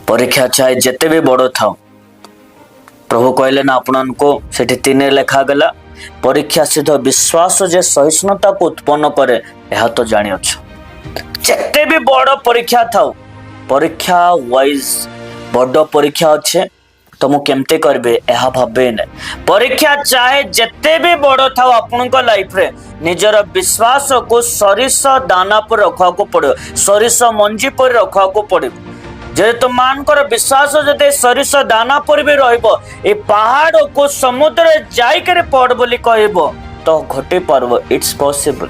परीक्षा चाहे जिते भी बड़ था प्रभु कहले ना अपन को सेठी 3 लेखा गला परीक्षा सिद्ध विश्वास जे सहिष्णुता को उत्पन्न करे यह तो जानी अच्छो जिते भी बड़ परीक्षा था परीक्षा वाइज बड़ परीक्षा अच्छे तो मु केमते करबे यह भाबे ने परीक्षा चाहे जिते भी बड़ था आपण लाइफ रे निजर विश्वास को सरिष दाना पर रखा को पड़ो सरिष मंजी पर रखा को पड़ो जेहेतु मानकर विश्वास जदि सरिष दाना पर भी रहिबो ए पहाड़ को समुद्र जाइकर पड़ बोली कहबो तो घटी पारबो इट्स पॉसिबल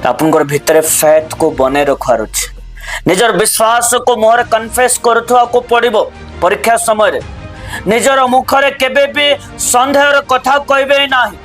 आपनकर भितरे फेथ को बने रखार अछि निजर विश्वास को मोहर कन्फेस करथुआ को पड़िबो परीक्षा समय निजर मुखरे केबे भी संदेहर कथा कहबे नाही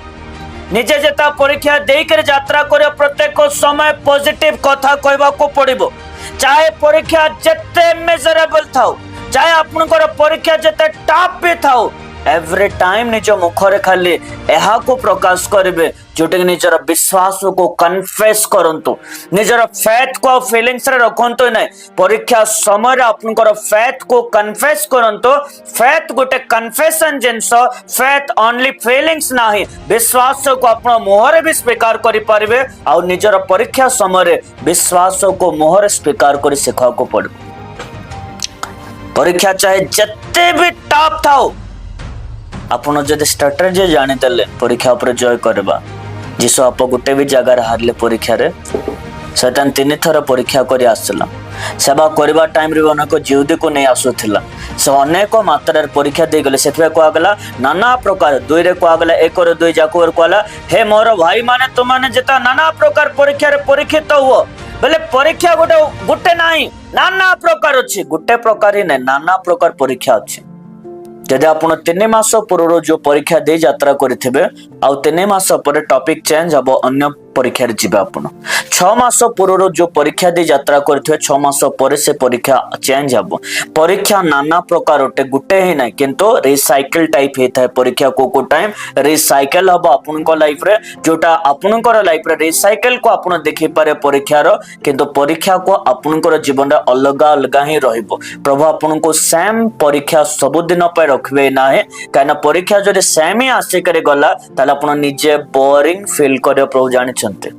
निजे जेता परीक्षा देकर यात्रा करे प्रत्येक समय पॉजिटिव कथा कहबा को पड़िबो चाहे परीक्षा जते मेजरेबल थाउ चाहे आपनकर परीक्षा जते टफ भी थाउ एवरी टाइम निज मुखरे खाली एहा को प्रकाश करिवे जोटे निजर विश्वास को कन्फेस करंतु निजर फेथ को फीलिंग्स रे रखंतु नै परीक्षा समय आपनकर फेथ को कन्फेस करंतु फेथ गोटे कन्फेशन जिंस फेथ ओनली फीलिंग्स नाही विश्वास को आपण मोहरे भी स्वीकार करि परिबे आ निजर परीक्षा समय विश्वास को मोहरे स्वीकार करि सिखा को पड़े परीक्षा चाहे जते भी टफ थाउ आपण जदि स्ट्रेटजी जानी देले परीक्षा ऊपर जय करबा जीसु आप गोटे भी जगह हारले परीक्षा रे शैतान 3 थर परीक्षा करी आसला सेवा करबा टाइम रे अनेक जीवदी को नहीं आसुथिला से अनेक मात्रा परीक्षा दे गले सेतबे को आगला नाना प्रकार 2 रे को आगला 1 रे 2 जाको को आला हे मोर भाई माने तुम माने जेता नाना प्रकार परीक्षा रे परीक्षित हुओ बोले परीक्षा गोटे गोटे नाही नाना प्रकार अछि गोटे प्रकार ही नहीं नाना प्रकार परीक्षा अछि जदि आप 3 मास पूर्व जो परीक्षा दे यात्रा करथिबे आ 3 मास पर टॉपिक चेंज हबो अन्य परीक्षा रे जिबे आपण 6 मास पूर्व जो परीक्षा दे यात्रा करथिबे 6 मास पर से परीक्षा चेंज हबो परीक्षा नाना प्रकार ओटे गुटे ही नै किंतु रिसाइकल टाइप हेता है परीक्षा को टाइम रिसाइकल हबो आपण को लाइफ रे जोटा आपण को लाइफ रे रिसाइकल को आपण देखि पारे परीक्षा रो किंतु परीक्षा को आपण को जीवन रे अलगा अलगा ही रहइबो प्रभु आपण को सेम परीक्षा सब दिन पे रखबे ना है काना परीक्षा जदि सेम ही आसे करे गला ताले आपण निजे बोरिंग फील करे प्रभु जानि छन्ते